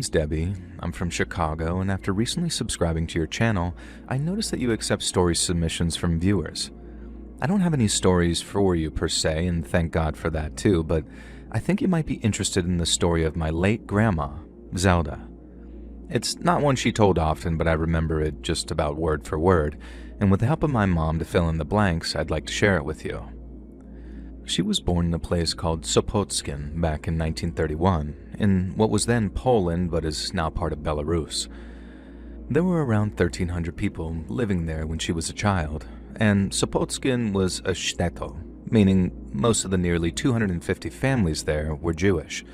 name's Debbie. I'm from Chicago, and after recently subscribing to your channel, I noticed that you accept story submissions from viewers. I don't have any stories for you per se, and thank God for that too, but I think you might be interested in the story of my late grandma, Zelda. It's not one she told often, but I remember it just about word for word, and with the help of my mom to fill in the blanks, I'd like to share it with you. She was born in a place called Sopotskin back in 1931, in what was then Poland but is now part of Belarus. There were around 1,300 people living there when she was a child, and Sopotskin was a shtetl, meaning most of the nearly 250 families there were Jewish.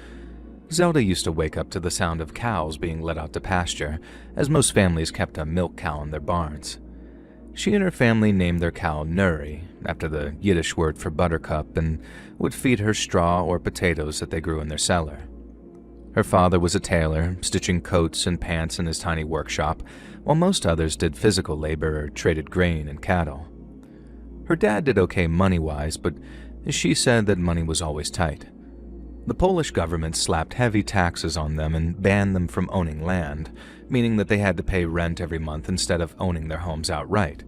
Zelda used to wake up to the sound of cows being let out to pasture, as most families kept a milk cow in their barns. She and her family named their cow Nuri, after the Yiddish word for buttercup, and would feed her straw or potatoes that they grew in their cellar. Her father was a tailor, stitching coats and pants in his tiny workshop, while most others did physical labor or traded grain and cattle. Her dad did okay money-wise, but she said that money was always tight. The Polish government slapped heavy taxes on them and banned them from owning land, meaning that they had to pay rent every month instead of owning their homes outright.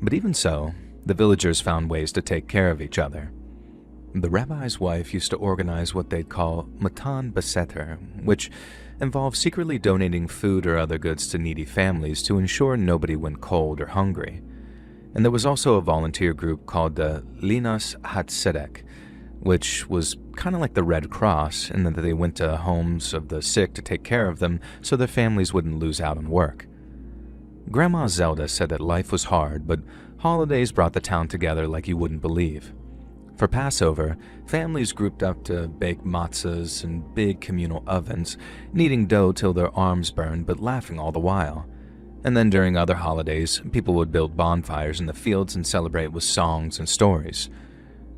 But even so, the villagers found ways to take care of each other. The rabbi's wife used to organize what they'd call matan beseter, which involved secretly donating food or other goods to needy families to ensure nobody went cold or hungry. And there was also a volunteer group called the Linas Hatzedek, which was kind of like the Red Cross in that they went to homes of the sick to take care of them so their families wouldn't lose out on work. Grandma Zelda said that life was hard, but holidays brought the town together like you wouldn't believe. For Passover, families grouped up to bake matzahs in big communal ovens, kneading dough till their arms burned but laughing all the while. And then during other holidays, people would build bonfires in the fields and celebrate with songs and stories.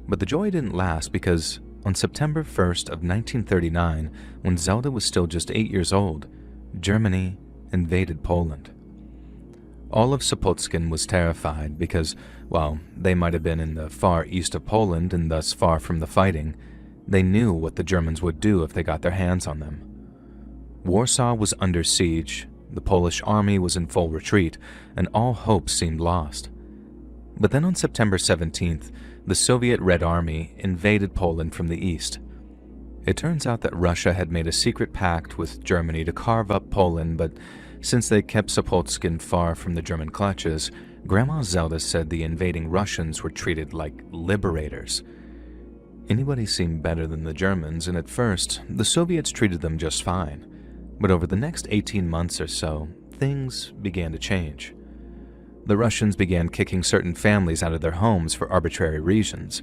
But the joy didn't last because on September 1st of 1939, when Zelda was still just 8 years old, Germany invaded Poland. All of Sopotskin was terrified because, while they might have been in the far east of Poland and thus far from the fighting, they knew what the Germans would do if they got their hands on them. Warsaw was under siege, the Polish army was in full retreat, and all hope seemed lost. But then on September 17th, the Soviet Red Army invaded Poland from the east. It turns out that Russia had made a secret pact with Germany to carve up Poland, but since they kept Sopotskin far from the German clutches, Grandma Zelda said the invading Russians were treated like liberators. Anybody seemed better than the Germans, and at first, the Soviets treated them just fine. But over the next 18 months or so, things began to change. The Russians began kicking certain families out of their homes for arbitrary reasons.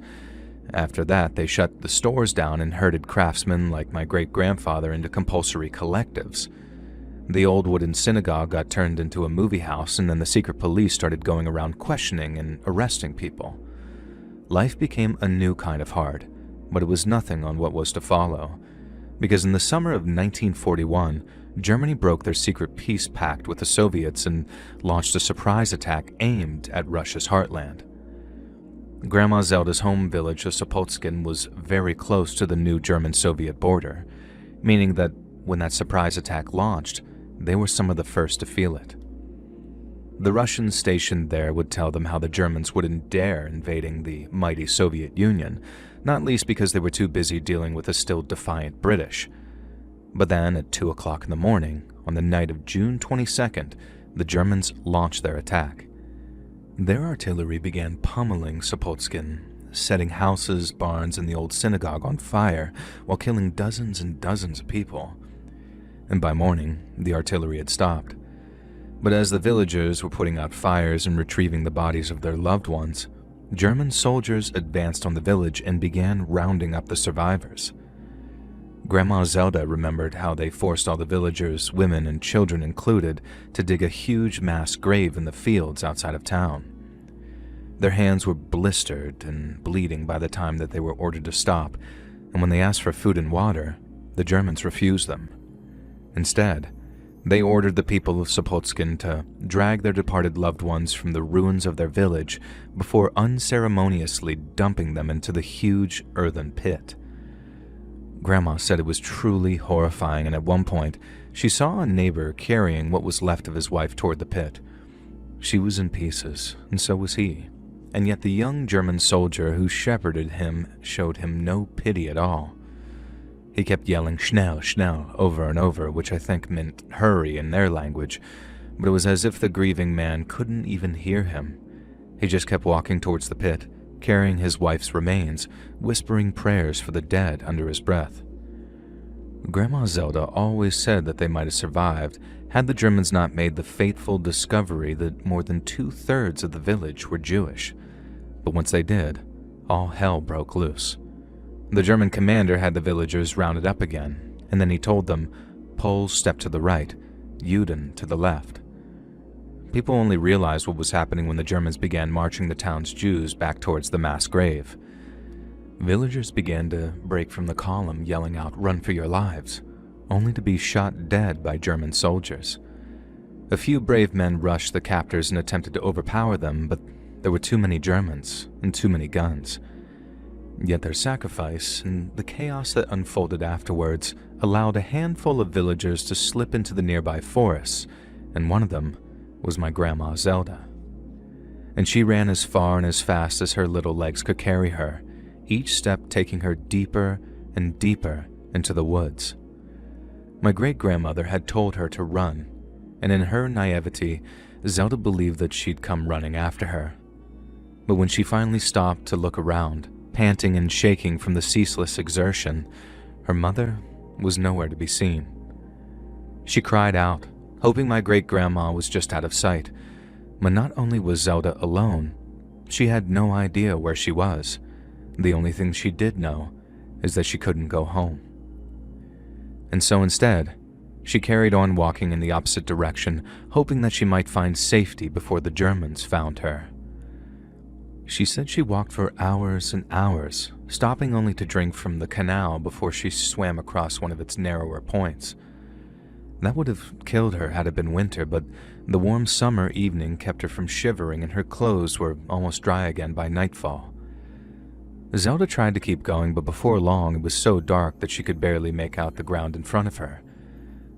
After that, they shut the stores down and herded craftsmen like my great-grandfather into compulsory collectives. The old wooden synagogue got turned into a movie house, and then the secret police started going around questioning and arresting people. Life became a new kind of hard, but it was nothing on what was to follow. Because in the summer of 1941, Germany broke their secret peace pact with the Soviets and launched a surprise attack aimed at Russia's heartland. Grandma Zelda's home village of Sopotskin was very close to the new German-Soviet border, meaning that when that surprise attack launched, they were some of the first to feel it. The Russians stationed there would tell them how the Germans wouldn't dare invading the mighty Soviet Union, not least because they were too busy dealing with the still defiant British. But then, at 2 o'clock in the morning, on the night of June 22nd, the Germans launched their attack. Their artillery began pummeling Sopotskin, setting houses, barns, and the old synagogue on fire while killing dozens and dozens of people. And by morning, the artillery had stopped. But as the villagers were putting out fires and retrieving the bodies of their loved ones, German soldiers advanced on the village and began rounding up the survivors. Grandma Zelda remembered how they forced all the villagers, women and children included, to dig a huge mass grave in the fields outside of town. Their hands were blistered and bleeding by the time that they were ordered to stop, and when they asked for food and water, the Germans refused them. Instead, they ordered the people of Sopotskin to drag their departed loved ones from the ruins of their village before unceremoniously dumping them into the huge earthen pit. Grandma said it was truly horrifying, and at one point, she saw a neighbor carrying what was left of his wife toward the pit. She was in pieces, and so was he, and yet the young German soldier who shepherded him showed him no pity at all. He kept yelling "Schnell, schnell" over and over, which I think meant hurry in their language, but it was as if the grieving man couldn't even hear him. He just kept walking towards the pit, carrying his wife's remains, whispering prayers for the dead under his breath. Grandma Zelda always said that they might have survived had the Germans not made the fateful discovery that more than 2/3 of the village were Jewish. But once they did, all hell broke loose. The German commander had the villagers rounded up again, and then he told them, "Poles step to the right, Juden to the left." People only realized what was happening when the Germans began marching the town's Jews back towards the mass grave. Villagers began to break from the column, yelling out, "Run for your lives," only to be shot dead by German soldiers. A few brave men rushed the captors and attempted to overpower them, but there were too many Germans and too many guns. Yet their sacrifice and the chaos that unfolded afterwards allowed a handful of villagers to slip into the nearby forests, and one of them was my Grandma Zelda. And she ran as far and as fast as her little legs could carry her, each step taking her deeper and deeper into the woods. My great-grandmother had told her to run, and in her naivety, Zelda believed that she'd come running after her. But when she finally stopped to look around, panting and shaking from the ceaseless exertion, her mother was nowhere to be seen. She cried out, hoping my great-grandma was just out of sight, but not only was Zelda alone, she had no idea where she was. The only thing she did know is that she couldn't go home. And so instead, she carried on walking in the opposite direction, hoping that she might find safety before the Germans found her. She said she walked for hours and hours, stopping only to drink from the canal before she swam across one of its narrower points. That would have killed her had it been winter, but the warm summer evening kept her from shivering and her clothes were almost dry again by nightfall. Zelda tried to keep going, but before long it was so dark that she could barely make out the ground in front of her.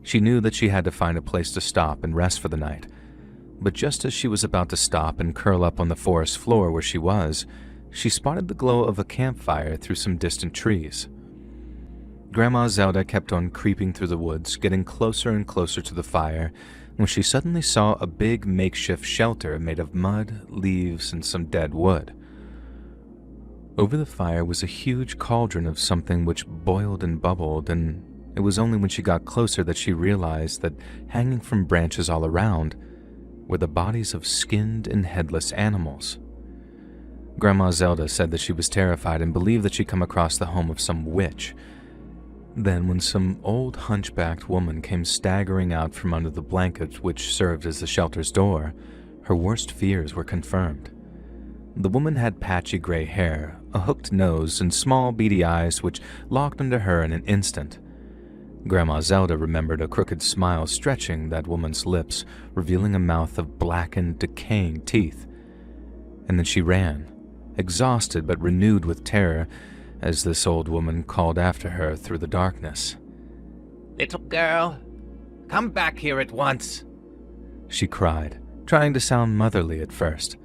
She knew that she had to find a place to stop and rest for the night, but just as she was about to stop and curl up on the forest floor where she was, she spotted the glow of a campfire through some distant trees. Grandma Zelda kept on creeping through the woods, getting closer and closer to the fire, when she suddenly saw a big makeshift shelter made of mud, leaves, and some dead wood. Over the fire was a huge cauldron of something which boiled and bubbled, and it was only when she got closer that she realized that hanging from branches all around were the bodies of skinned and headless animals. Grandma Zelda said that she was terrified and believed that she'd come across the home of some witch. Then, when some old hunchbacked woman came staggering out from under the blanket which served as the shelter's door, her worst fears were confirmed. The woman had patchy gray hair, a hooked nose, and small beady eyes which locked onto her in an instant. Grandma Zelda remembered a crooked smile stretching that woman's lips, revealing a mouth of blackened, decaying teeth. And then she ran, exhausted but renewed with terror, as this old woman called after her through the darkness. "Little girl, come back here at once," she cried, trying to sound motherly at first.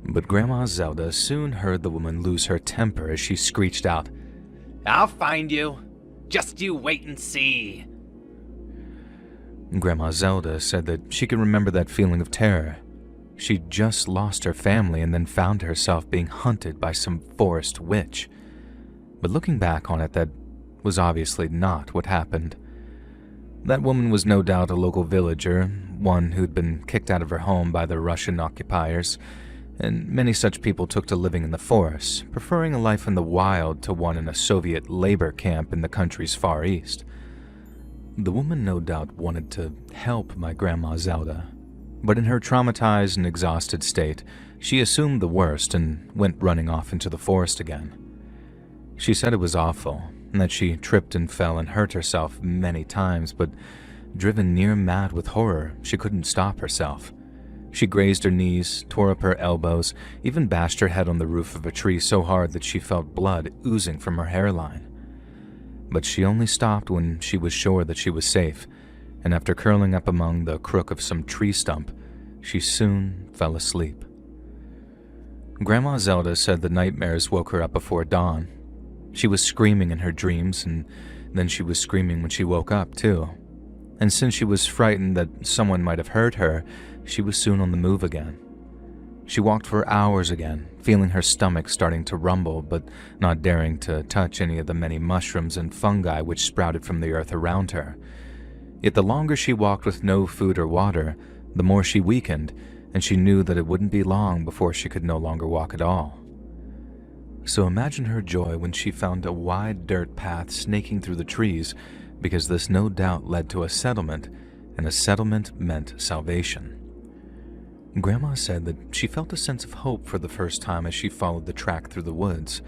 But Grandma Zelda soon heard the woman lose her temper as she screeched out, "I'll find you. Just you wait and see." Grandma Zelda said that she could remember that feeling of terror. She'd just lost her family and then found herself being hunted by some forest witch. But looking back on it, that was obviously not what happened. That woman was no doubt a local villager, one who'd been kicked out of her home by the Russian occupiers, and many such people took to living in the forests, preferring a life in the wild to one in a Soviet labor camp in the country's far east. The woman no doubt wanted to help my Grandma Zelda, but in her traumatized and exhausted state, she assumed the worst and went running off into the forest again. She said it was awful, and that she tripped and fell and hurt herself many times, but driven near mad with horror, she couldn't stop herself. She grazed her knees, tore up her elbows, even bashed her head on the roof of a tree so hard that she felt blood oozing from her hairline. but she only stopped when she was sure that she was safe, and after curling up among the crook of some tree stump, she soon fell asleep. Grandma Zelda said the nightmares woke her up before dawn. She was screaming in her dreams, and then she was screaming when she woke up, too. And since she was frightened that someone might have hurt her, she was soon on the move again. She walked for hours again, feeling her stomach starting to rumble, but not daring to touch any of the many mushrooms and fungi which sprouted from the earth around her. Yet the longer she walked with no food or water, the more she weakened, and she knew that it wouldn't be long before she could no longer walk at all. So imagine her joy when she found a wide dirt path snaking through the trees, because this no doubt led to a settlement, and a settlement meant salvation. Grandma said that she felt a sense of hope for the first time as she followed the track through the woods,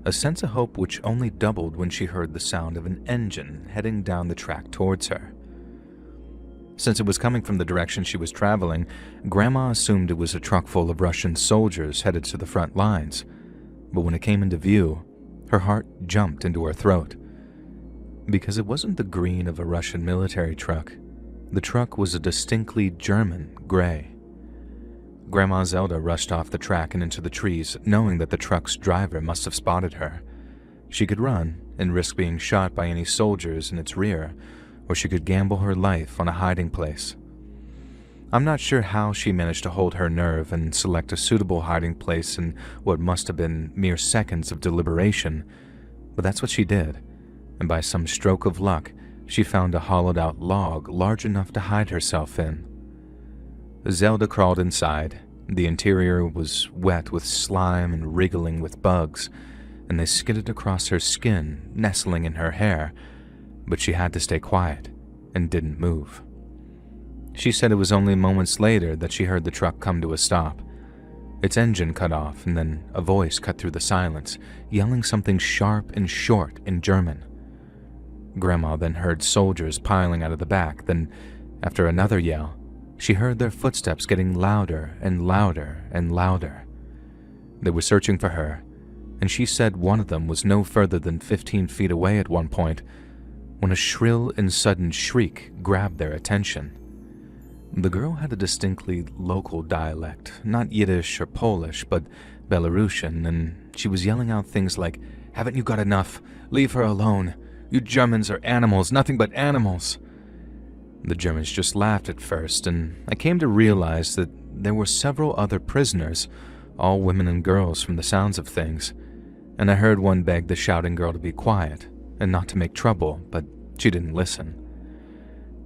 a sense of hope which only doubled when she heard the sound of an engine heading down the track towards her. Since it was coming from the direction she was traveling, Grandma assumed it was a truck full of Russian soldiers headed to the front lines. But when it came into view, her heart jumped into her throat. Because it wasn't the green of a Russian military truck. The truck was a distinctly German gray. Grandma Zelda rushed off the track and into the trees, knowing that the truck's driver must have spotted her. She could run and risk being shot by any soldiers in its rear, or she could gamble her life on a hiding place. I'm not sure how she managed to hold her nerve and select a suitable hiding place in what must have been mere seconds of deliberation, but that's what she did, and by some stroke of luck, she found a hollowed-out log large enough to hide herself in. Zelda crawled inside. The interior was wet with slime and wriggling with bugs, and they skidded across her skin, nestling in her hair, but she had to stay quiet and didn't move. She said it was only moments later that she heard the truck come to a stop. Its engine cut off, and then a voice cut through the silence, yelling something sharp and short in German. Grandma then heard soldiers piling out of the back. Then, after another yell, she heard their footsteps getting louder and louder and louder. They were searching for her, and she said one of them was no further than 15 feet away at one point, when a shrill and sudden shriek grabbed their attention. The girl had a distinctly local dialect, not Yiddish or Polish, but Belarusian, and she was yelling out things like, "Haven't you got enough? Leave her alone. You Germans are animals, nothing but animals." The Germans just laughed at first, and I came to realize that there were several other prisoners, all women and girls from the sounds of things, and I heard one beg the shouting girl to be quiet and not to make trouble, but she didn't listen.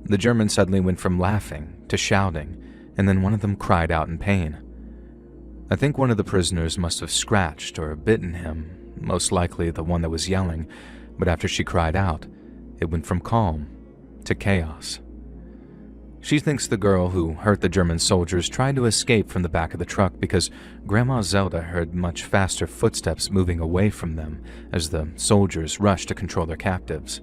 The German suddenly went from laughing to shouting, and then one of them cried out in pain. I think one of the prisoners must have scratched or bitten him, most likely the one that was yelling, but after she cried out, it went from calm to chaos. She thinks the girl who hurt the German soldiers tried to escape from the back of the truck because Grandma Zelda heard much faster footsteps moving away from them as the soldiers rushed to control their captives.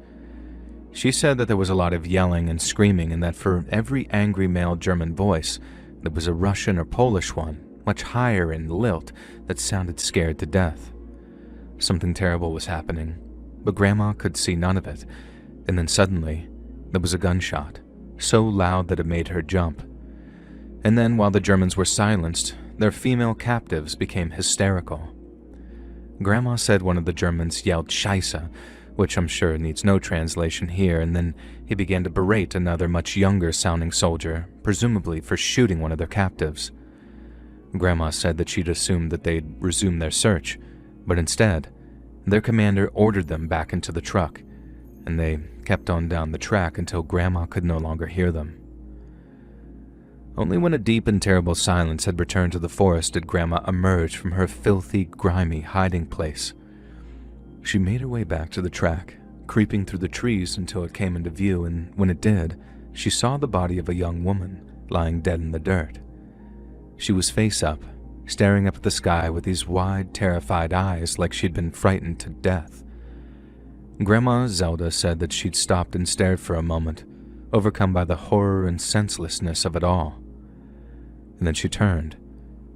She said that there was a lot of yelling and screaming, and that for every angry male German voice, there was a Russian or Polish one, much higher in lilt, that sounded scared to death. Something terrible was happening, but Grandma could see none of it, and then suddenly, there was a gunshot, so loud that it made her jump. And then, while the Germans were silenced, their female captives became hysterical. Grandma said one of the Germans yelled "Scheiße," which I'm sure needs no translation here, and then he began to berate another much younger-sounding soldier, presumably for shooting one of their captives. Grandma said that she'd assumed that they'd resume their search, but instead, their commander ordered them back into the truck, and they kept on down the track until Grandma could no longer hear them. Only when a deep and terrible silence had returned to the forest did Grandma emerge from her filthy, grimy hiding place. She made her way back to the track, creeping through the trees until it came into view, and when it did, she saw the body of a young woman lying dead in the dirt. She was face up, staring up at the sky with these wide, terrified eyes like she'd been frightened to death. Grandma Zelda said that she'd stopped and stared for a moment, overcome by the horror and senselessness of it all. And then she turned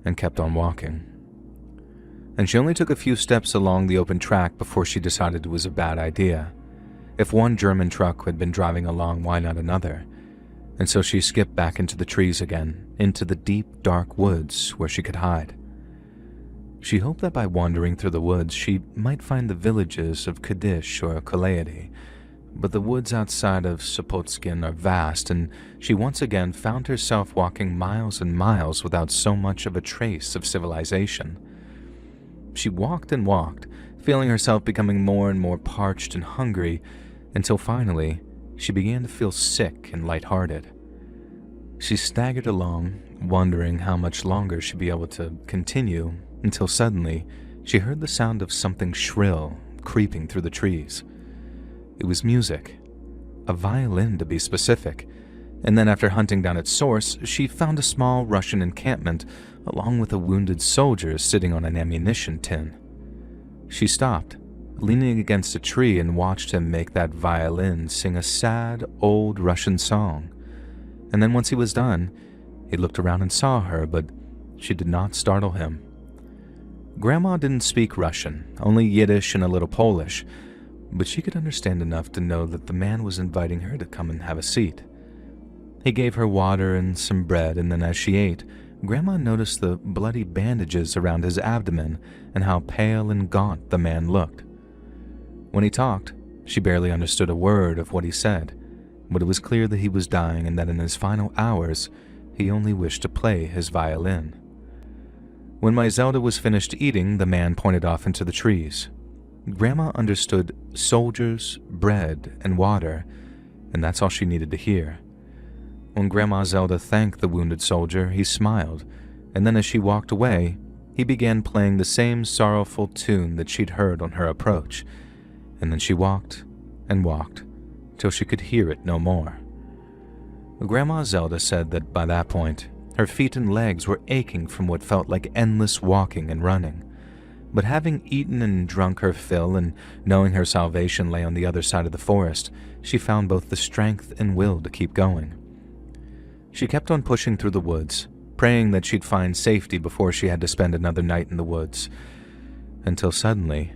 and kept on walking. And she only took a few steps along the open track before she decided it was a bad idea. If one German truck had been driving along, why not another? And so she skipped back into the trees again, into the deep, dark woods where she could hide. She hoped that by wandering through the woods, she might find the villages of Kadish or Kaleidi, but the woods outside of Sopotskin are vast, and she once again found herself walking miles and miles without so much of a trace of civilization. She walked and walked, feeling herself becoming more and more parched and hungry, until finally she began to feel sick and lighthearted. She staggered along, wondering how much longer she'd be able to continue, until suddenly she heard the sound of something shrill creeping through the trees. It was music, a violin to be specific, and then after hunting down its source, she found a small Russian encampment along with a wounded soldier sitting on an ammunition tin. She stopped, leaning against a tree, and watched him make that violin sing a sad, old Russian song. And then once he was done, he looked around and saw her, but she did not startle him. Grandma didn't speak Russian, only Yiddish and a little Polish, but she could understand enough to know that the man was inviting her to come and have a seat. He gave her water and some bread, and then as she ate, Grandma noticed the bloody bandages around his abdomen and how pale and gaunt the man looked. When he talked, she barely understood a word of what he said, but it was clear that he was dying and that in his final hours, he only wished to play his violin. When my Zelda was finished eating, the man pointed off into the trees. Grandma understood soldiers, bread, and water, and that's all she needed to hear. When Grandma Zelda thanked the wounded soldier, he smiled, and then as she walked away, he began playing the same sorrowful tune that she'd heard on her approach, and then she walked and walked till she could hear it no more. Grandma Zelda said that by that point, her feet and legs were aching from what felt like endless walking and running. But having eaten and drunk her fill and knowing her salvation lay on the other side of the forest, she found both the strength and will to keep going. She kept on pushing through the woods, praying that she'd find safety before she had to spend another night in the woods, until suddenly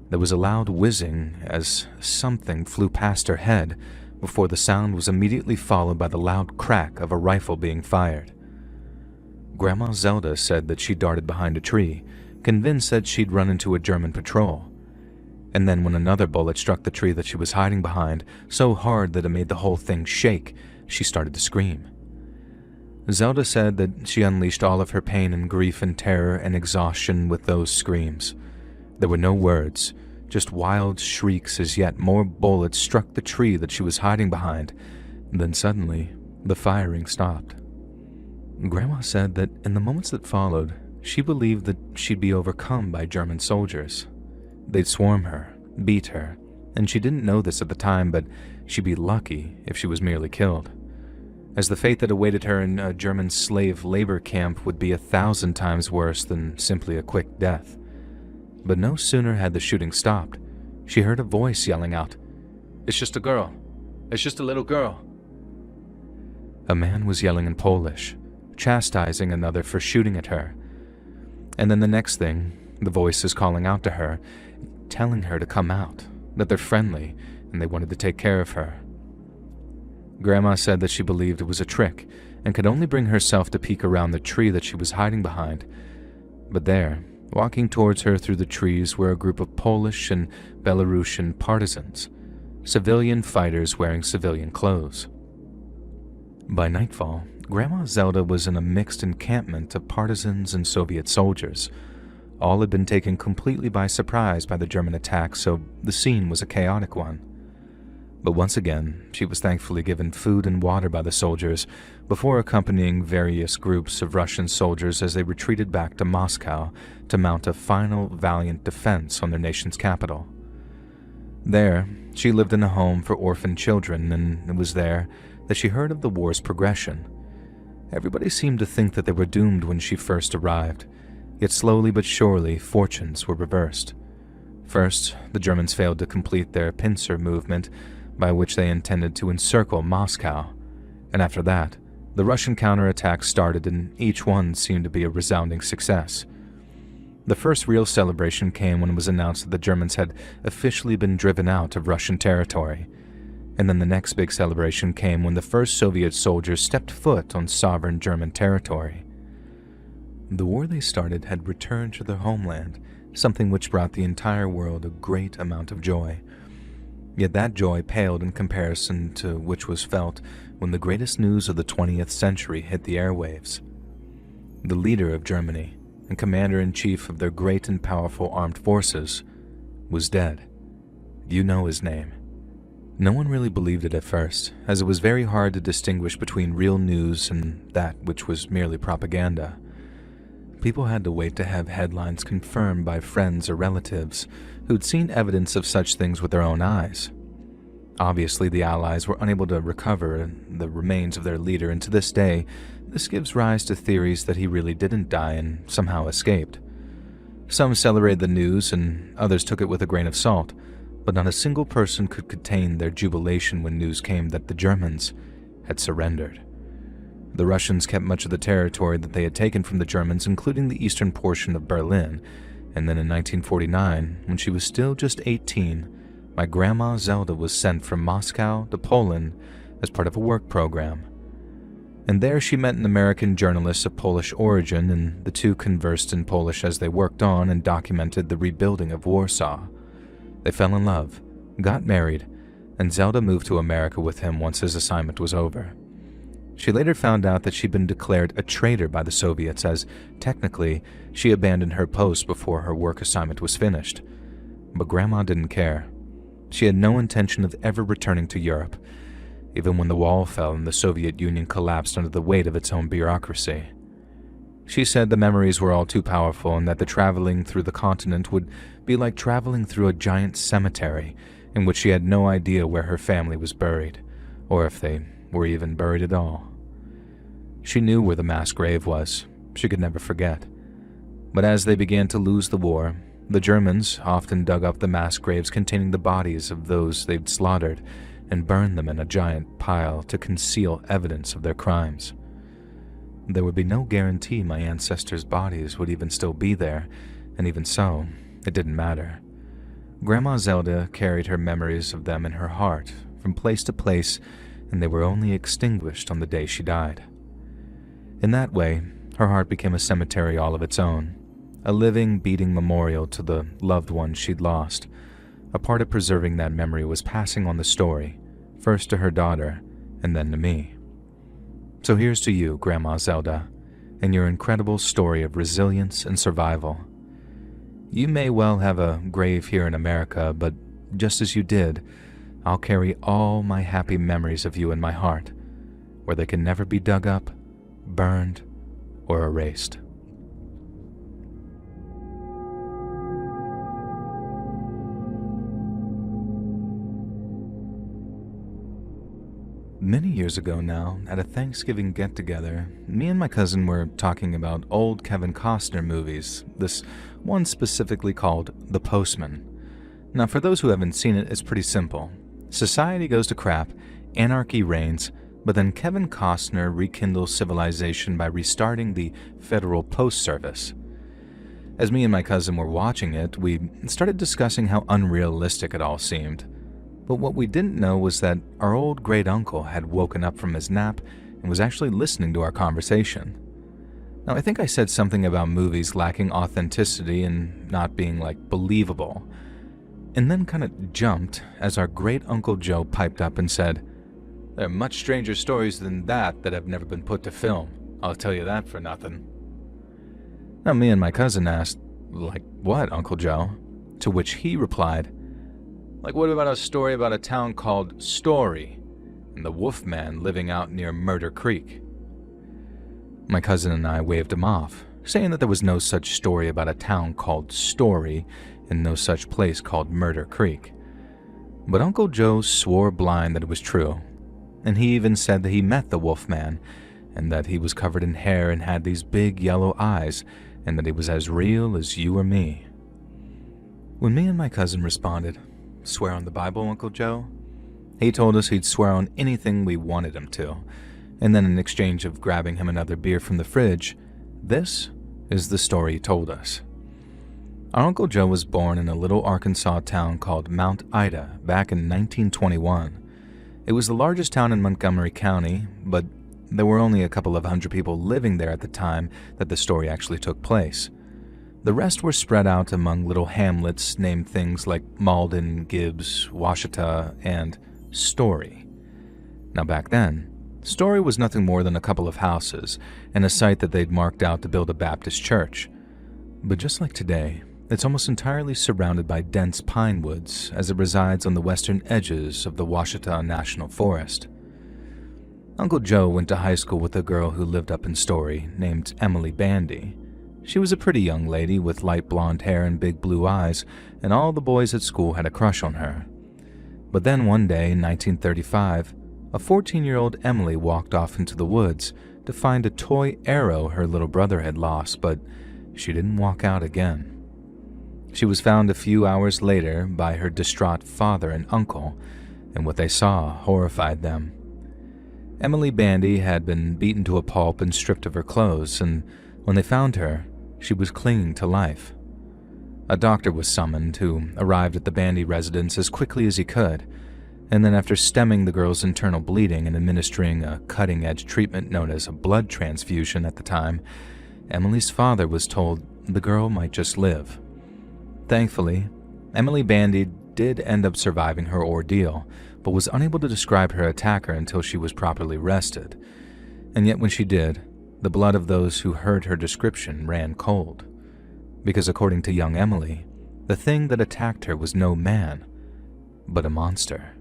there was a loud whizzing as something flew past her head before the sound was immediately followed by the loud crack of a rifle being fired. Grandma Zelda said that she darted behind a tree, convinced that she'd run into a German patrol. And then when another bullet struck the tree that she was hiding behind so hard that it made the whole thing shake, she started to scream. Zelda said that she unleashed all of her pain and grief and terror and exhaustion with those screams. There were no words, just wild shrieks as yet more bullets struck the tree that she was hiding behind. Then suddenly, the firing stopped. Grandma said that in the moments that followed, she believed that she'd be overcome by German soldiers. They'd swarm her, beat her, and she didn't know this at the time, but she'd be lucky if she was merely killed, as the fate that awaited her in a German slave labor camp would be 1,000 times worse than simply a quick death. But no sooner had the shooting stopped, she heard a voice yelling out, "It's just a girl. It's just a little girl." A man was yelling in Polish, chastising another for shooting at her. And then the next thing, the voice is calling out to her, telling her to come out, that they're friendly, and they wanted to take care of her. Grandma said that she believed it was a trick, and could only bring herself to peek around the tree that she was hiding behind. But there, walking towards her through the trees, were a group of Polish and Belarusian partisans, civilian fighters wearing civilian clothes. By nightfall, Grandma Zelda was in a mixed encampment of partisans and Soviet soldiers. All had been taken completely by surprise by the German attack, so the scene was a chaotic one. But once again, she was thankfully given food and water by the soldiers before accompanying various groups of Russian soldiers as they retreated back to Moscow to mount a final valiant defense on their nation's capital. There, she lived in a home for orphan children, and it was there that she heard of the war's progression. Everybody seemed to think that they were doomed when she first arrived, yet slowly but surely fortunes were reversed. First, the Germans failed to complete their pincer movement, by which they intended to encircle Moscow, and after that, the Russian counterattack started and each one seemed to be a resounding success. The first real celebration came when it was announced that the Germans had officially been driven out of Russian territory. And then the next big celebration came when the first Soviet soldiers stepped foot on sovereign German territory. The war they started had returned to their homeland, something which brought the entire world a great amount of joy. Yet that joy paled in comparison to which was felt when the greatest news of the 20th century hit the airwaves. The leader of Germany, and commander-in-chief of their great and powerful armed forces, was dead. You know his name. No one really believed it at first, as it was very hard to distinguish between real news and that which was merely propaganda. People had to wait to have headlines confirmed by friends or relatives who'd seen evidence of such things with their own eyes. Obviously, the Allies were unable to recover the remains of their leader, and to this day, this gives rise to theories that he really didn't die and somehow escaped. Some celebrated the news and others took it with a grain of salt, but not a single person could contain their jubilation when news came that the Germans had surrendered. The Russians kept much of the territory that they had taken from the Germans, including the eastern portion of Berlin, and then in 1949, when she was still just 18, my grandma Zelda was sent from Moscow to Poland as part of a work program. And there she met an American journalist of Polish origin, and the two conversed in Polish as they worked on and documented the rebuilding of Warsaw. They fell in love, got married, and Zelda moved to America with him once his assignment was over. She later found out that she'd been declared a traitor by the Soviets, as technically she abandoned her post before her work assignment was finished. But Grandma didn't care. She had no intention of ever returning to Europe, even when the wall fell and the Soviet Union collapsed under the weight of its own bureaucracy. She said the memories were all too powerful and that the traveling through the continent would be like traveling through a giant cemetery in which she had no idea where her family was buried, or if they were even buried at all. She knew where the mass grave was. She could never forget. But as they began to lose the war, the Germans often dug up the mass graves containing the bodies of those they'd slaughtered and burned them in a giant pile to conceal evidence of their crimes. There would be no guarantee my ancestors' bodies would even still be there, and even so, it didn't matter. Grandma Zelda carried her memories of them in her heart from place to place, and they were only extinguished on the day she died. In that way, her heart became a cemetery all of its own, a living, beating memorial to the loved ones she'd lost. A part of preserving that memory was passing on the story, first to her daughter, and then to me. So here's to you, Grandma Zelda, and your incredible story of resilience and survival. You may well have a grave here in America, but just as you did, I'll carry all my happy memories of you in my heart, where they can never be dug up, burned, or erased. Many years ago now, at a Thanksgiving get-together, me and my cousin were talking about old Kevin Costner movies, this one specifically called The Postman. Now, for those who haven't seen it, it's pretty simple. Society goes to crap, anarchy reigns, but then Kevin Costner rekindles civilization by restarting the Federal Post Service. As me and my cousin were watching it, we started discussing how unrealistic it all seemed. But what we didn't know was that our old great-uncle had woken up from his nap and was actually listening to our conversation. Now, I think I said something about movies lacking authenticity and not being, believable, and then kind of jumped as our great-uncle Joe piped up and said, "There are much stranger stories than that have never been put to film. I'll tell you that for nothing." Now, me and my cousin asked, "Like what, Uncle Joe?" To which he replied, "What about a story about a town called Story, and the Wolfman living out near Murder Creek?" My cousin and I waved him off, saying that there was no such story about a town called Story and no such place called Murder Creek. But Uncle Joe swore blind that it was true, and he even said that he met the Wolfman, and that he was covered in hair and had these big yellow eyes, and that he was as real as you or me. When me and my cousin responded, "Swear on the Bible, Uncle Joe?" he told us he'd swear on anything we wanted him to, and then in exchange of grabbing him another beer from the fridge, this is the story he told us. Our Uncle Joe was born in a little Arkansas town called Mount Ida back in 1921. It was the largest town in Montgomery County, but there were only a couple of hundred people living there at the time that the story actually took place. The rest were spread out among little hamlets named things like Malden, Gibbs, Washita, and Story. Now back then, Story was nothing more than a couple of houses and a site that they'd marked out to build a Baptist church. But just like today, it's almost entirely surrounded by dense pine woods as it resides on the western edges of the Washita National Forest. Uncle Joe went to high school with a girl who lived up in Story named Emily Bandy. She was a pretty young lady with light blonde hair and big blue eyes, and all the boys at school had a crush on her. But then one day in 1935, a 14-year-old Emily walked off into the woods to find a toy arrow her little brother had lost, but she didn't walk out again. She was found a few hours later by her distraught father and uncle, and what they saw horrified them. Emily Bandy had been beaten to a pulp and stripped of her clothes, and when they found her, she was clinging to life. A doctor was summoned, who arrived at the Bandy residence as quickly as he could, and then after stemming the girl's internal bleeding and administering a cutting-edge treatment known as a blood transfusion at the time, Emily's father was told the girl might just live. Thankfully, Emily Bandy did end up surviving her ordeal, but was unable to describe her attacker until she was properly rested. And yet when she did, the blood of those who heard her description ran cold. Because according to young Emily, the thing that attacked her was no man, but a monster.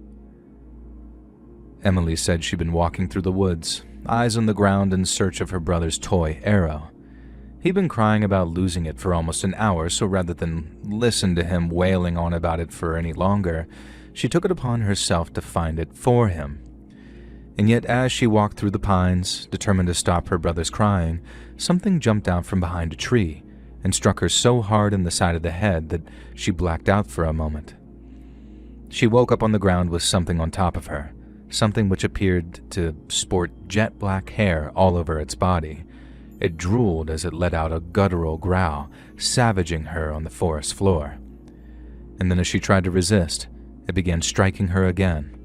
Emily said she'd been walking through the woods, eyes on the ground in search of her brother's toy arrow. He'd been crying about losing it for almost an hour, so rather than listen to him wailing on about it for any longer, she took it upon herself to find it for him. And yet as she walked through the pines, determined to stop her brother's crying, something jumped out from behind a tree and struck her so hard in the side of the head that she blacked out for a moment. She woke up on the ground with something on top of her, something which appeared to sport jet black hair all over its body. It drooled as it let out a guttural growl, savaging her on the forest floor. And then as she tried to resist, it began striking her again.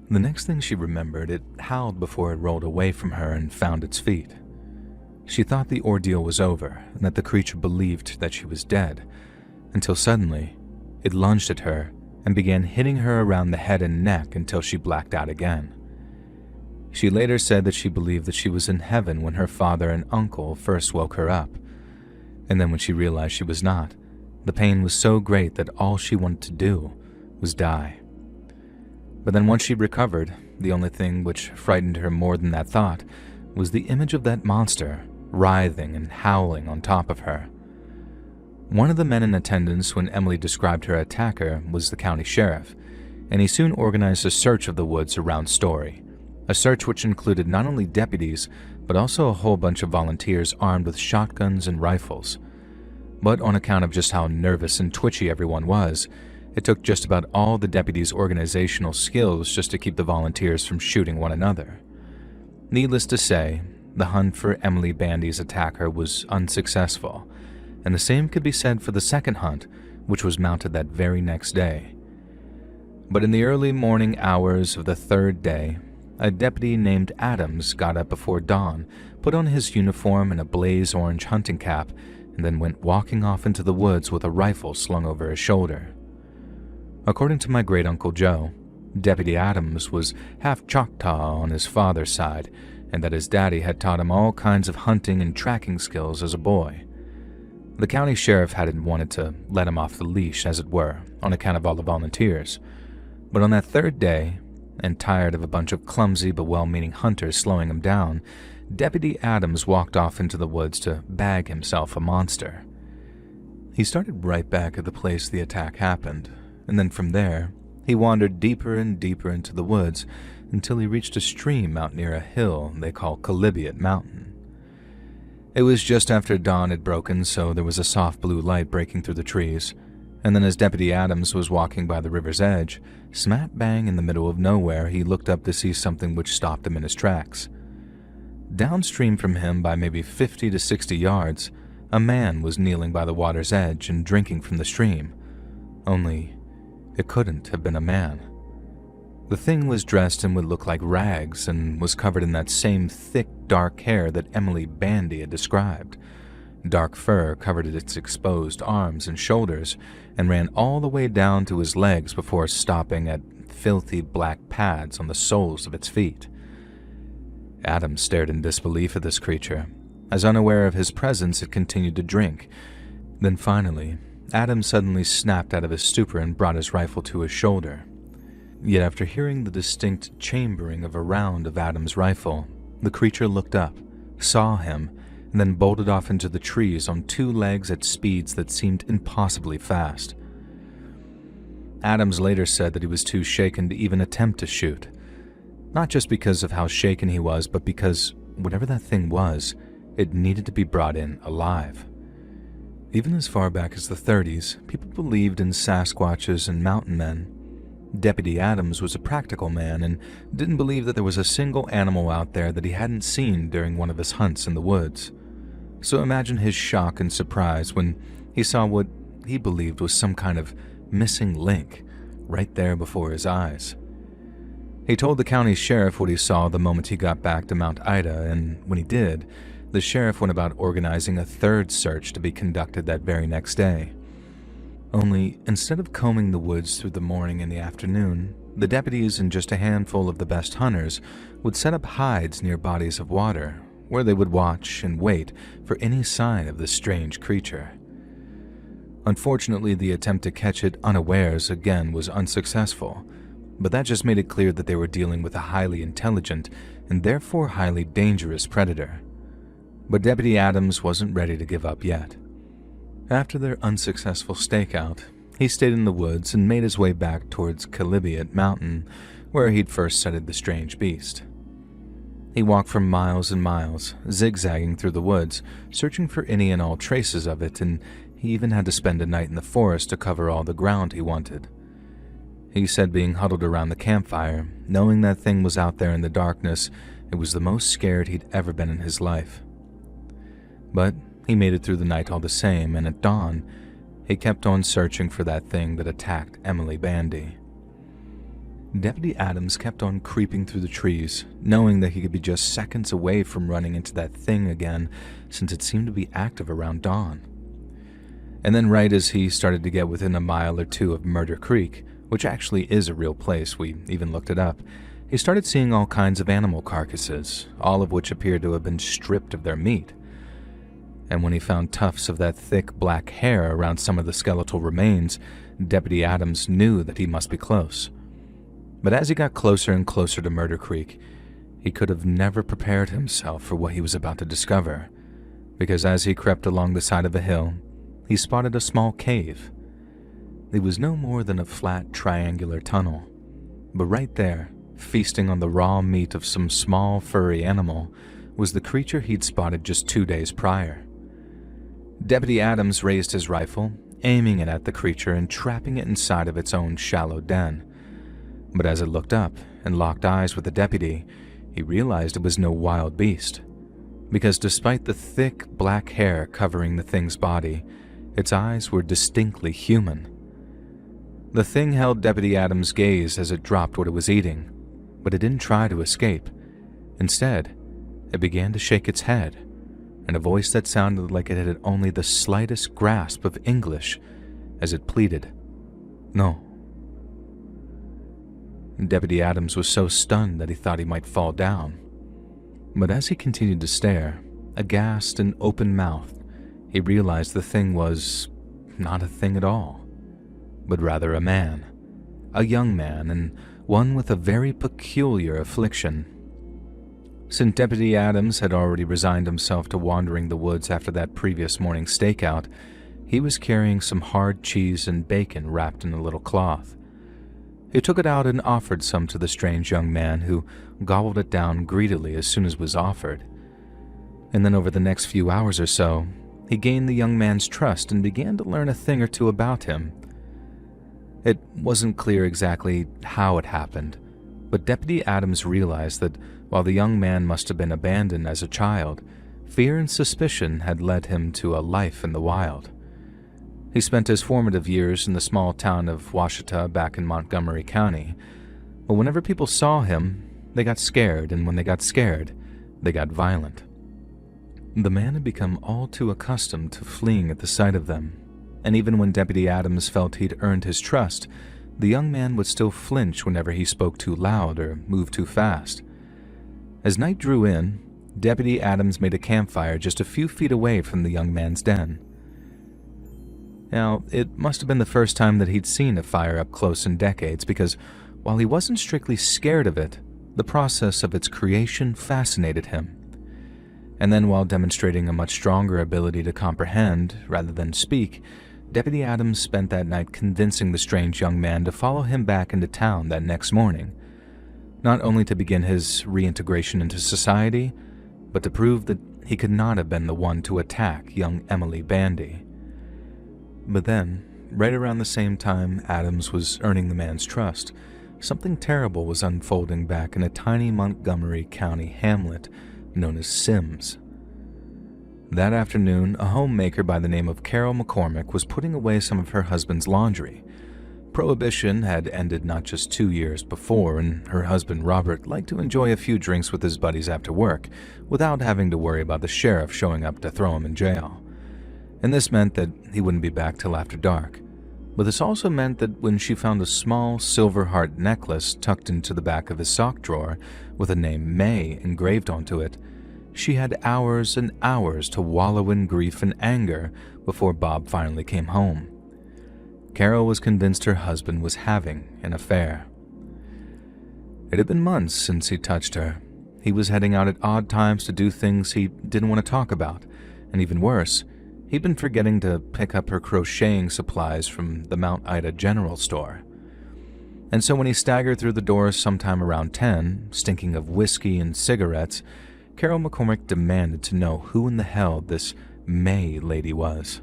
The next thing she remembered, it howled before it rolled away from her and found its feet. She thought the ordeal was over and that the creature believed that she was dead, until suddenly it lunged at her and began hitting her around the head and neck until she blacked out again. She later said that she believed that she was in heaven when her father and uncle first woke her up, and then when she realized she was not, the pain was so great that all she wanted to do was die. But then once she recovered, the only thing which frightened her more than that thought was the image of that monster writhing and howling on top of her. One of the men in attendance when Emily described her attacker was the county sheriff, and he soon organized a search of the woods around Story, a search which included not only deputies, but also a whole bunch of volunteers armed with shotguns and rifles. But on account of just how nervous and twitchy everyone was, it took just about all the deputies' organizational skills just to keep the volunteers from shooting one another. Needless to say, the hunt for Emily Bandy's attacker was unsuccessful, and the same could be said for the second hunt, which was mounted that very next day. But in the early morning hours of the third day, a deputy named Adams got up before dawn, put on his uniform and a blaze orange hunting cap, and then went walking off into the woods with a rifle slung over his shoulder. According to my great-uncle Joe, Deputy Adams was half Choctaw on his father's side, and that his daddy had taught him all kinds of hunting and tracking skills as a boy. The county sheriff hadn't wanted to let him off the leash, as it were, on account of all the volunteers. But on that third day, and tired of a bunch of clumsy but well-meaning hunters slowing him down, Deputy Adams walked off into the woods to bag himself a monster. He started right back at the place the attack happened, and then from there, he wandered deeper and deeper into the woods until he reached a stream out near a hill they call Calibiot Mountain. It was just after dawn had broken, so there was a soft blue light breaking through the trees, and then as Deputy Adams was walking by the river's edge, smack bang in the middle of nowhere, he looked up to see something which stopped him in his tracks. Downstream from him by maybe 50 to 60 yards, A man was kneeling by the water's edge and drinking from the stream. Only, it couldn't have been a man. The thing was dressed in what looked like rags and was covered in that same thick, dark hair that Emily Bandy had described. Dark fur covered its exposed arms and shoulders and ran all the way down to his legs before stopping at filthy black pads on the soles of its feet. Adam stared in disbelief at this creature. As unaware of his presence, it continued to drink. Then finally, Adam suddenly snapped out of his stupor and brought his rifle to his shoulder. Yet after hearing the distinct chambering of a round of Adam's rifle, the creature looked up, saw him, and then bolted off into the trees on two legs at speeds that seemed impossibly fast. Adams later said that he was too shaken to even attempt to shoot. Not just because of how shaken he was, but because whatever that thing was, it needed to be brought in alive. Even as far back as the 30s, people believed in Sasquatches and mountain men. Deputy Adams was a practical man and didn't believe that there was a single animal out there that he hadn't seen during one of his hunts in the woods. So imagine his shock and surprise when he saw what he believed was some kind of missing link right there before his eyes. He told the county sheriff what he saw the moment he got back to Mount Ida, and when he did, the sheriff went about organizing a third search to be conducted that very next day. Only, instead of combing the woods through the morning and the afternoon, the deputies and just a handful of the best hunters would set up hides near bodies of water, where they would watch and wait for any sign of this strange creature. Unfortunately, the attempt to catch it unawares again was unsuccessful, but that just made it clear that they were dealing with a highly intelligent and therefore highly dangerous predator. But Deputy Adams wasn't ready to give up yet. After their unsuccessful stakeout, he stayed in the woods and made his way back towards Calibiot Mountain, where he'd first sighted the strange beast. He walked for miles and miles, zigzagging through the woods, searching for any and all traces of it, and he even had to spend a night in the forest to cover all the ground he wanted. He said being huddled around the campfire, knowing that thing was out there in the darkness, it was the most scared he'd ever been in his life. But he made it through the night all the same, and at dawn, he kept on searching for that thing that attacked Emily Bandy. Deputy Adams kept on creeping through the trees, knowing that he could be just seconds away from running into that thing again, since it seemed to be active around dawn. And then right as he started to get within a mile or two of Murder Creek, which actually is a real place, we even looked it up, he started seeing all kinds of animal carcasses, all of which appeared to have been stripped of their meat. And when he found tufts of that thick black hair around some of the skeletal remains, Deputy Adams knew that he must be close. But as he got closer and closer to Murder Creek, he could have never prepared himself for what he was about to discover, because as he crept along the side of a hill, he spotted a small cave. It was no more than a flat triangular tunnel, but right there, feasting on the raw meat of some small furry animal, was the creature he'd spotted just 2 days prior. Deputy Adams raised his rifle, aiming it at the creature and trapping it inside of its own shallow den. But as it looked up and locked eyes with the deputy, he realized it was no wild beast, because despite the thick black hair covering the thing's body, its eyes were distinctly human. The thing held Deputy Adams' gaze as it dropped what it was eating, but it didn't try to escape. Instead, it began to shake its head, in a voice that sounded like it had only the slightest grasp of English as it pleaded, "No." Deputy Adams was so stunned that he thought he might fall down. But as he continued to stare, aghast and open-mouthed, he realized the thing was not a thing at all, but rather a man, a young man, and one with a very peculiar affliction. Since Deputy Adams had already resigned himself to wandering the woods after that previous morning's stakeout, he was carrying some hard cheese and bacon wrapped in a little cloth. He took it out and offered some to the strange young man, who gobbled it down greedily as soon as it was offered. And then over the next few hours or so, he gained the young man's trust and began to learn a thing or two about him. It wasn't clear exactly how it happened, but Deputy Adams realized that while the young man must have been abandoned as a child, Fear and suspicion had led him to a life in the wild. He spent his formative years in the small town of Washita back in Montgomery County, but whenever people saw him, they got scared, and when they got scared, they got violent. The man had become all too accustomed to fleeing at the sight of them, and even when Deputy Adams felt he'd earned his trust, the young man would still flinch whenever he spoke too loud or moved too fast. As night drew in, Deputy Adams made a campfire just a few feet away from the young man's den. Now, it must have been the first time that he'd seen a fire up close in decades, because while he wasn't strictly scared of it, the process of its creation fascinated him. And then, while demonstrating a much stronger ability to comprehend rather than speak, Deputy Adams spent that night convincing the strange young man to follow him back into town that next morning, not only to begin his reintegration into society, but to prove that he could not have been the one to attack young Emily Bandy. But then, right around the same time Adams was earning the man's trust, something terrible was unfolding back in a tiny Montgomery County hamlet known as Sims. That afternoon, a homemaker by the name of Carol McCormick was putting away some of her husband's laundry. Prohibition had ended not just 2 years before, and her husband Robert liked to enjoy a few drinks with his buddies after work, without having to worry about the sheriff showing up to throw him in jail. And this meant that he wouldn't be back till after dark. But this also meant that when she found a small silver heart necklace tucked into the back of his sock drawer with the name May engraved onto it, she had hours and hours to wallow in grief and anger before Bob finally came home. Carol was convinced her husband was having an affair. It had been months since he touched her. He was heading out at odd times to do things he didn't want to talk about, and even worse, he'd been forgetting to pick up her crocheting supplies from the Mount Ida General Store. And so when he staggered through the doors sometime around 10, stinking of whiskey and cigarettes, Carol McCormick demanded to know who in the hell this May lady was.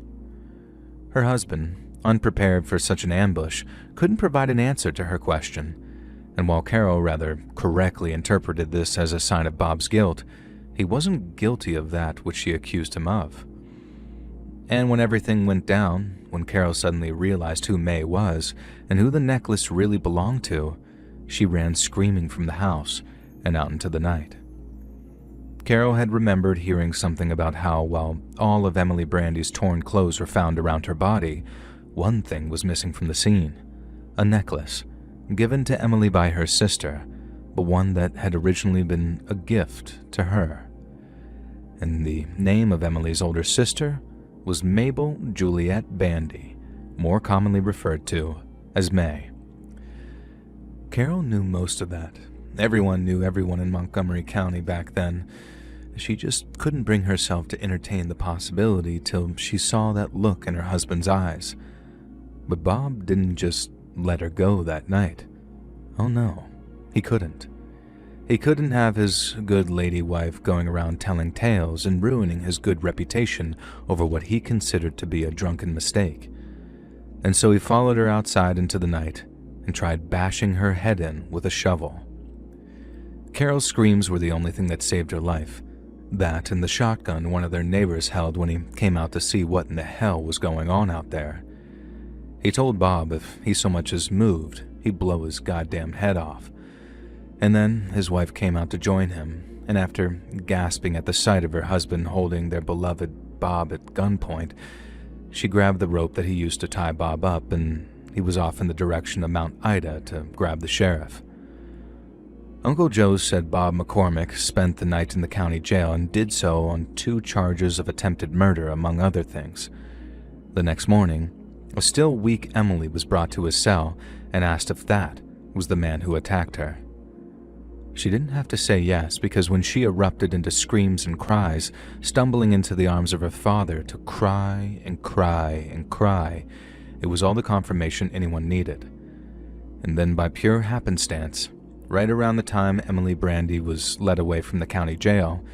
Her husband, unprepared for such an ambush, couldn't provide an answer to her question, and while Carol rather correctly interpreted this as a sign of Bob's guilt, he wasn't guilty of that which she accused him of. And when everything went down, when Carol suddenly realized who May was and who the necklace really belonged to, she ran screaming from the house and out into the night. Carol had remembered hearing something about how, while all of Emily Brandy's torn clothes were found around her body, one thing was missing from the scene: a necklace, given to Emily by her sister, but one that had originally been a gift to her. And the name of Emily's older sister was Mabel Juliet Bandy, more commonly referred to as May. Carol knew most of that. Everyone knew everyone in Montgomery County back then. She just couldn't bring herself to entertain the possibility till she saw that look in her husband's eyes. But Bob didn't just let her go that night. Oh no, he couldn't. He couldn't have his good lady wife going around telling tales and ruining his good reputation over what he considered to be a drunken mistake. And so he followed her outside into the night and tried bashing her head in with a shovel. Carol's screams were the only thing that saved her life. That and the shotgun one of their neighbors held when he came out to see what in the hell was going on out there. He told Bob if he so much as moved, he'd blow his goddamn head off. And then his wife came out to join him, and after gasping at the sight of her husband holding their beloved Bob at gunpoint, she grabbed the rope that he used to tie Bob up, and he was off in the direction of Mount Ida to grab the sheriff. Uncle Joe said Bob McCormick spent the night in the county jail and did so on 2 charges of attempted murder, among other things. The next morning, a still weak Emily was brought to his cell and asked if that was the man who attacked her. She didn't have to say yes, because when she erupted into screams and cries, stumbling into the arms of her father to cry and cry and cry, it was all the confirmation anyone needed. And then by pure happenstance, right around the time Emily Brandy was led away from the county jail,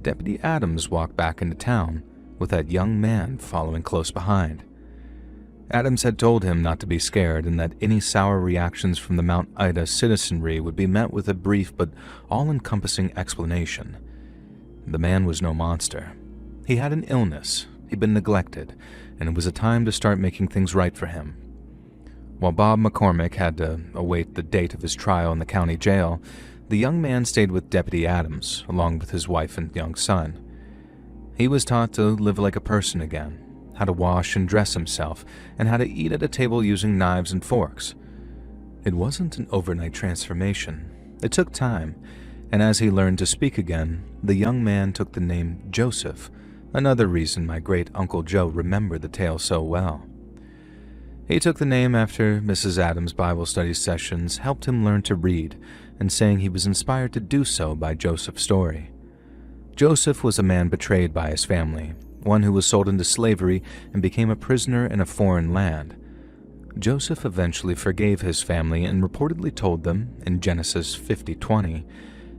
Deputy Adams walked back into town with that young man following close behind. Adams had told him not to be scared and that any sour reactions from the Mount Ida citizenry would be met with a brief but all-encompassing explanation. The man was no monster. He had an illness, he'd been neglected, and it was a time to start making things right for him. While Bob McCormick had to await the date of his trial in the county jail, the young man stayed with Deputy Adams, along with his wife and young son. He was taught to live like a person again, how to wash and dress himself, and how to eat at a table using knives and forks. It wasn't an overnight transformation. It took time, and as he learned to speak again, the young man took the name Joseph, another reason my great-uncle Joe remembered the tale so well. He took the name after Mrs. Adams' Bible study sessions helped him learn to read, and saying he was inspired to do so by Joseph's story. Joseph was a man betrayed by his family, one who was sold into slavery and became a prisoner in a foreign land. Joseph eventually forgave his family and reportedly told them, in Genesis 50:20,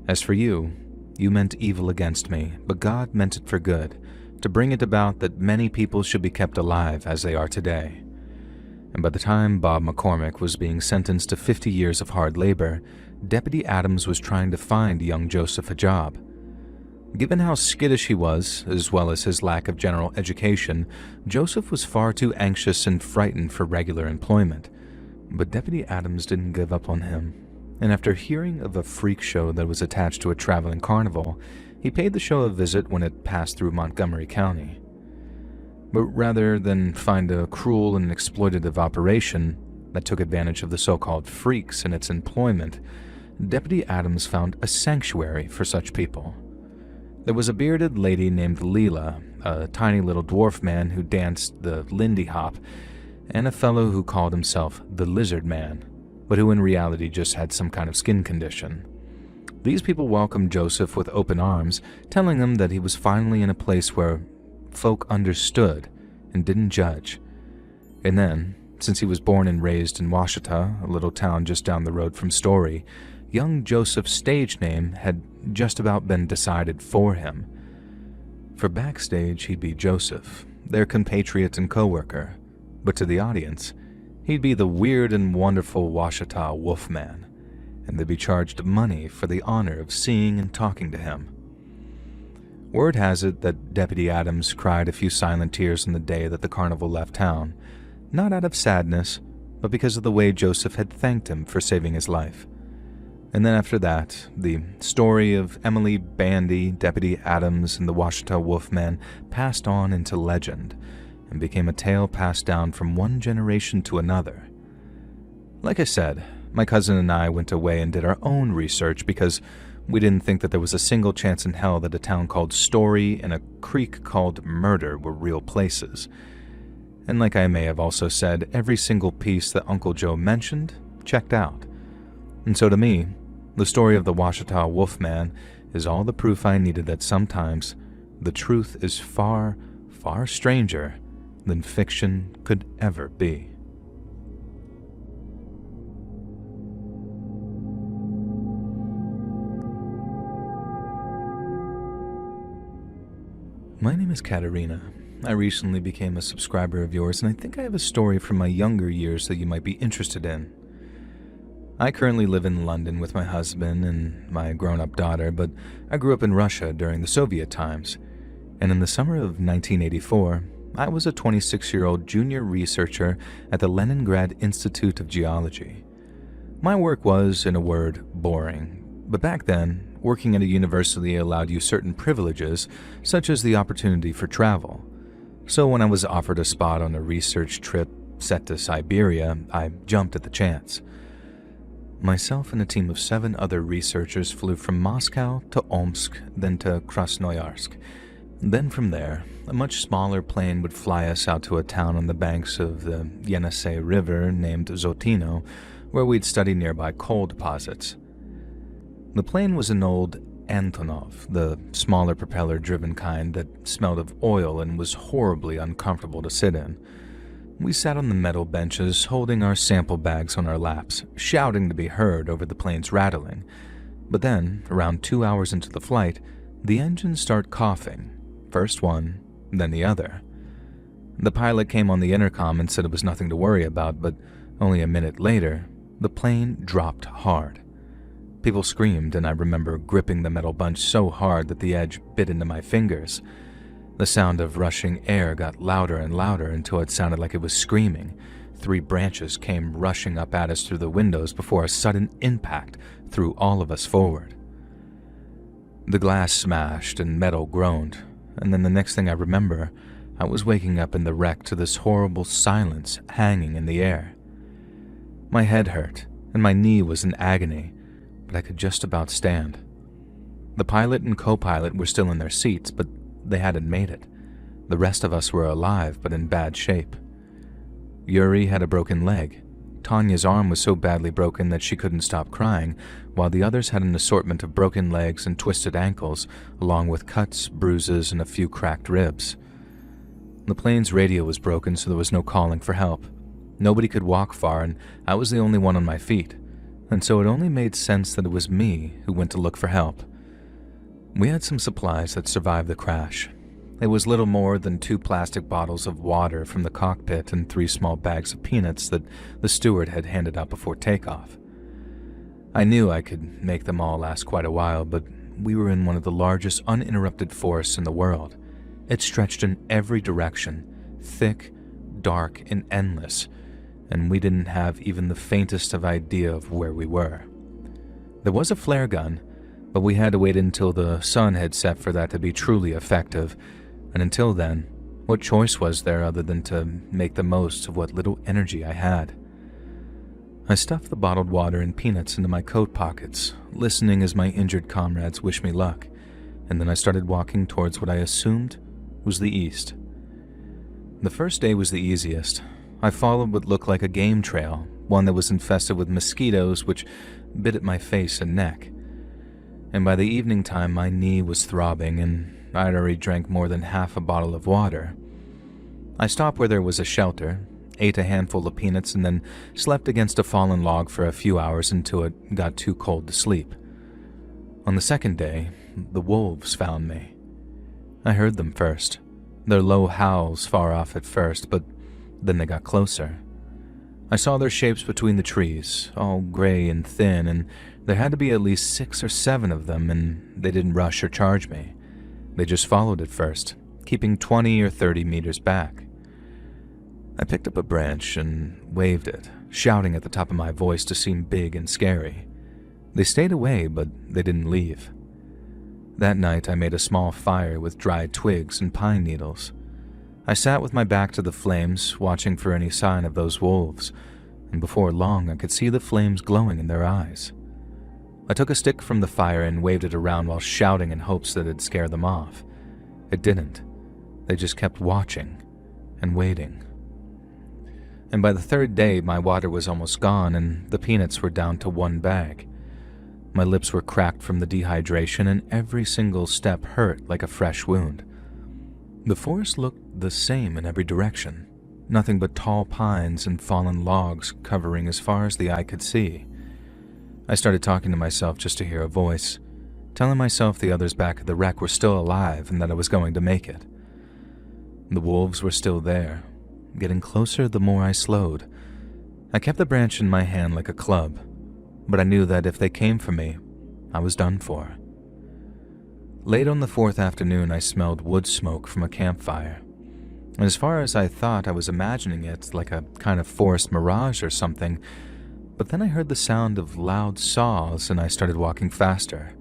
"As for you, you meant evil against me, but God meant it for good, to bring it about that many people should be kept alive as they are today." And by the time Bob McCormick was being sentenced to 50 years of hard labor, Deputy Adams was trying to find young Joseph a job. Given how skittish he was, as well as his lack of general education, Joseph was far too anxious and frightened for regular employment. But Deputy Adams didn't give up on him, and after hearing of a freak show that was attached to a traveling carnival, he paid the show a visit when it passed through Montgomery County. But rather than find a cruel and exploitative operation that took advantage of the so-called freaks in its employment, Deputy Adams found a sanctuary for such people. There was a bearded lady named Leela, a tiny little dwarf man who danced the Lindy Hop, and a fellow who called himself the Lizard Man, but who in reality just had some kind of skin condition. These people welcomed Joseph with open arms, telling him that he was finally in a place where folk understood and didn't judge. And then, since he was born and raised in Washita, a little town just down the road from Story, young Joseph's stage name had just about been decided for him. For backstage, he'd be Joseph, their compatriot and co-worker, but to the audience, he'd be the weird and wonderful Washita Wolfman, and they'd be charged money for the honor of seeing and talking to him. Word has it that Deputy Adams cried a few silent tears on the day that the carnival left town, not out of sadness, but because of the way Joseph had thanked him for saving his life. And then after that, the story of Emily Bandy, Deputy Adams, and the Washita Wolfman passed on into legend and became a tale passed down from one generation to another. Like I said, my cousin and I went away and did our own research because we didn't think that there was a single chance in hell that a town called Story and a creek called Murder were real places. And like I may have also said, every single piece that Uncle Joe mentioned checked out. And so to me, the story of the Washita Wolfman is all the proof I needed that sometimes the truth is far, far stranger than fiction could ever be. My name is Katerina. I recently became a subscriber of yours, and I think I have a story from my younger years that you might be interested in. I currently live in London with my husband and my grown-up daughter, but I grew up in Russia during the Soviet times, and in the summer of 1984, I was a 26-year-old junior researcher at the Leningrad Institute of Geology. My work was, in a word, boring, but back then, working at a university allowed you certain privileges, such as the opportunity for travel. So when I was offered a spot on a research trip set to Siberia, I jumped at the chance. Myself and a team of 7 other researchers flew from Moscow to Omsk, then to Krasnoyarsk. Then from there, a much smaller plane would fly us out to a town on the banks of the Yenisei River named Zotino, where we'd study nearby coal deposits. The plane was an old Antonov, the smaller propeller-driven kind that smelled of oil and was horribly uncomfortable to sit in. We sat on the metal benches, holding our sample bags on our laps, shouting to be heard over the plane's rattling. But then, around 2 hours into the flight, the engines start coughing. First one, then the other. The pilot came on the intercom and said it was nothing to worry about, but only a minute later, the plane dropped hard. People screamed, and I remember gripping the metal bunch so hard that the edge bit into my fingers. The sound of rushing air got louder and louder until it sounded like it was screaming. 3 branches came rushing up at us through the windows before a sudden impact threw all of us forward. The glass smashed and metal groaned, and then the next thing I remember, I was waking up in the wreck to this horrible silence hanging in the air. My head hurt, and my knee was in agony, but I could just about stand. The pilot and co-pilot were still in their seats, but they hadn't made it. The rest of us were alive, but in bad shape. Yuri had a broken leg. Tanya's arm was so badly broken that she couldn't stop crying, while the others had an assortment of broken legs and twisted ankles, along with cuts, bruises, and a few cracked ribs. The plane's radio was broken, so there was no calling for help. Nobody could walk far, and I was the only one on my feet, and so it only made sense that it was me who went to look for help. We had some supplies that survived the crash. It was little more than 2 plastic bottles of water from the cockpit and 3 small bags of peanuts that the steward had handed out before takeoff. I knew I could make them all last quite a while, but we were in one of the largest uninterrupted forests in the world. It stretched in every direction, thick, dark, and endless, and we didn't have even the faintest of idea of where we were. There was a flare gun, but we had to wait until the sun had set for that to be truly effective, and until then, what choice was there other than to make the most of what little energy I had? I stuffed the bottled water and peanuts into my coat pockets, listening as my injured comrades wished me luck, and then I started walking towards what I assumed was the east. The first day was the easiest. I followed what looked like a game trail, one that was infested with mosquitoes which bit at my face and neck. And by the evening time, my knee was throbbing, and I'd already drank more than half a bottle of water. I stopped where there was a shelter, ate a handful of peanuts, and then slept against a fallen log for a few hours until it got too cold to sleep. On the second day, the wolves found me. I heard them first, their low howls far off at first, but then they got closer. I saw their shapes between the trees, all gray and thin, and there had to be at least 6 or 7 of them, and they didn't rush or charge me. They just followed at first, keeping 20 or 30 meters back. I picked up a branch and waved it, shouting at the top of my voice to seem big and scary. They stayed away, but they didn't leave. That night, I made a small fire with dried twigs and pine needles. I sat with my back to the flames, watching for any sign of those wolves, and before long I could see the flames glowing in their eyes. I took a stick from the fire and waved it around while shouting in hopes that it'd scare them off. It didn't. They just kept watching and waiting. And by the 3rd day, my water was almost gone and the peanuts were down to 1 bag. My lips were cracked from the dehydration, and every single step hurt like a fresh wound. The forest looked the same in every direction, nothing but tall pines and fallen logs covering as far as the eye could see. I started talking to myself just to hear a voice, telling myself the others back at the wreck were still alive and that I was going to make it. The wolves were still there, getting closer the more I slowed. I kept the branch in my hand like a club, but I knew that if they came for me, I was done for. Late on the 4th afternoon, I smelled wood smoke from a campfire. And as far as I thought, I was imagining it like a kind of forest mirage or something, but then I heard the sound of loud saws and I started walking faster.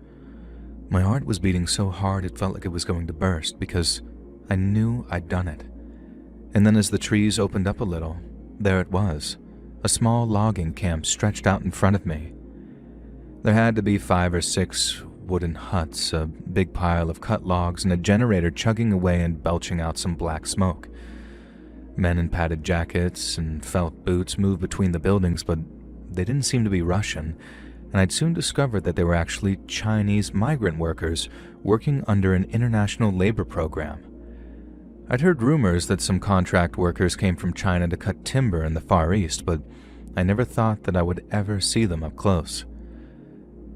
My heart was beating so hard it felt like it was going to burst because I knew I'd done it. And then as the trees opened up a little, there it was, a small logging camp stretched out in front of me. There had to be 5 or 6 wooden huts, a big pile of cut logs, and a generator chugging away and belching out some black smoke. Men in padded jackets and felt boots moved between the buildings, but they didn't seem to be Russian, and I'd soon discovered that they were actually Chinese migrant workers working under an international labor program. I'd heard rumors that some contract workers came from China to cut timber in the Far East, but I never thought that I would ever see them up close.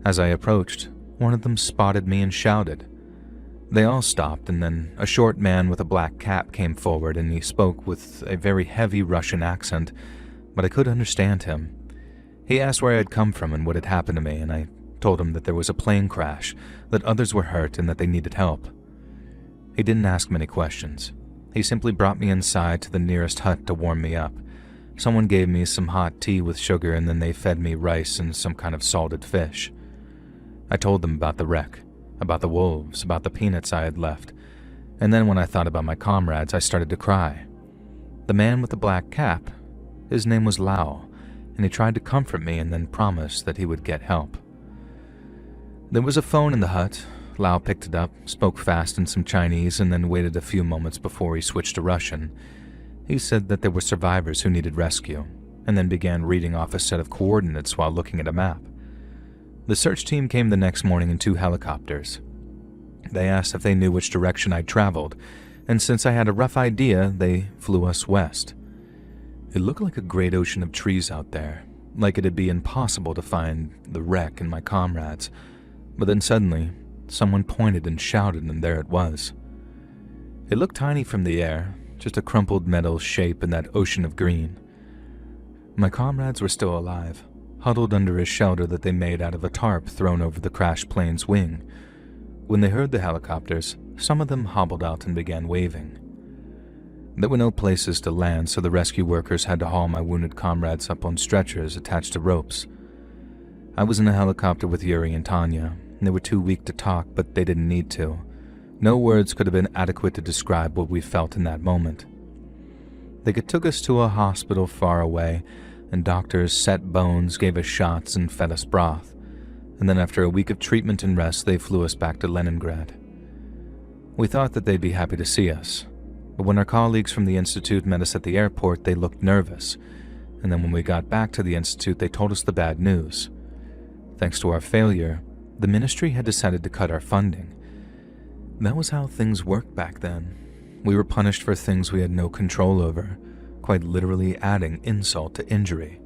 As I approached, one of them spotted me and shouted. They all stopped, and then a short man with a black cap came forward, and he spoke with a very heavy Russian accent, but I could understand him. He asked where I had come from and what had happened to me, and I told him that there was a plane crash, that others were hurt, and that they needed help. He didn't ask many questions. He simply brought me inside to the nearest hut to warm me up. Someone gave me some hot tea with sugar, and then they fed me rice and some kind of salted fish. I told them about the wreck, about the wolves, about the peanuts I had left, and then when I thought about my comrades, I started to cry. The man with the black cap, his name was Lao, and he tried to comfort me and then promised that he would get help. There was a phone in the hut. Lao picked it up, spoke fast in some Chinese, and then waited a few moments before he switched to Russian. He said that there were survivors who needed rescue, and then began reading off a set of coordinates while looking at a map. The search team came the next morning in 2 helicopters. They asked if they knew which direction I'd traveled, and since I had a rough idea, they flew us west. It looked like a great ocean of trees out there, like it'd be impossible to find the wreck and my comrades, but then suddenly, someone pointed and shouted, and there it was. It looked tiny from the air, just a crumpled metal shape in that ocean of green. My comrades were still alive, huddled under a shelter that they made out of a tarp thrown over the crashed plane's wing. When they heard the helicopters, some of them hobbled out and began waving. There were no places to land, so the rescue workers had to haul my wounded comrades up on stretchers attached to ropes. I was in a helicopter with Yuri and Tanya. They were too weak to talk, but they didn't need to. No words could have been adequate to describe what we felt in that moment. They took us to a hospital far away, and doctors set bones, gave us shots, and fed us broth. And then after a week of treatment and rest, they flew us back to Leningrad. We thought that they'd be happy to see us, but when our colleagues from the Institute met us at the airport, they looked nervous. And then when we got back to the Institute, they told us the bad news. Thanks to our failure, the ministry had decided to cut our funding. That was how things worked back then. We were punished for things we had no control over, quite literally adding insult to injury.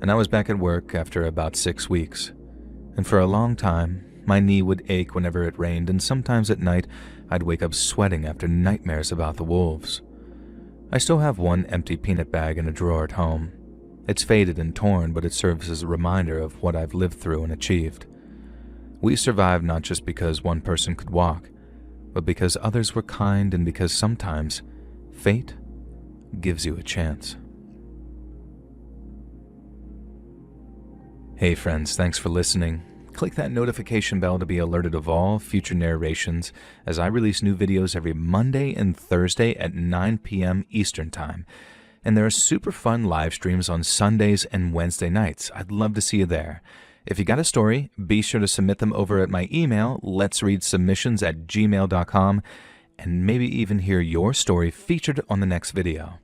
And I was back at work after about 6 weeks. And for a long time, my knee would ache whenever it rained, and sometimes at night, I'd wake up sweating after nightmares about the wolves. I still have one empty peanut bag in a drawer at home. It's faded and torn, but it serves as a reminder of what I've lived through and achieved. We survived not just because one person could walk, but because others were kind and because sometimes fate gives you a chance. Hey friends, thanks for listening. Click that notification bell to be alerted of all future narrations as I release new videos every Monday and Thursday at 9 p.m. Eastern Time. And there are super fun live streams on Sundays and Wednesday nights. I'd love to see you there. If you got a story, be sure to submit them over at my email, letsreadsubmissions@gmail.com, and maybe even hear your story featured on the next video.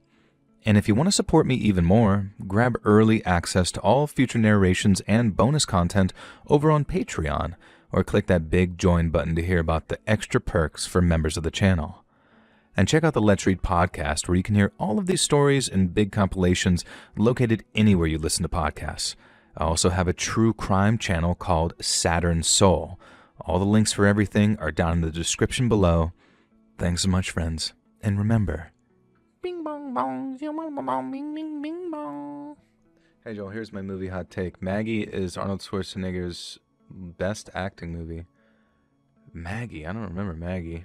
And if you want to support me even more, grab early access to all future narrations and bonus content over on Patreon, or click that big join button to hear about the extra perks for members of the channel. And check out the Let's Read podcast, where you can hear all of these stories and big compilations located anywhere you listen to podcasts. I also have a true crime channel called Saturn Soul. All the links for everything are down in the description below. Thanks so much, friends. And remember, bing bong bong, bing bing bing bong. Hey Joel, here's my movie hot take. Maggie is Arnold Schwarzenegger's best acting movie. Maggie? I don't remember Maggie.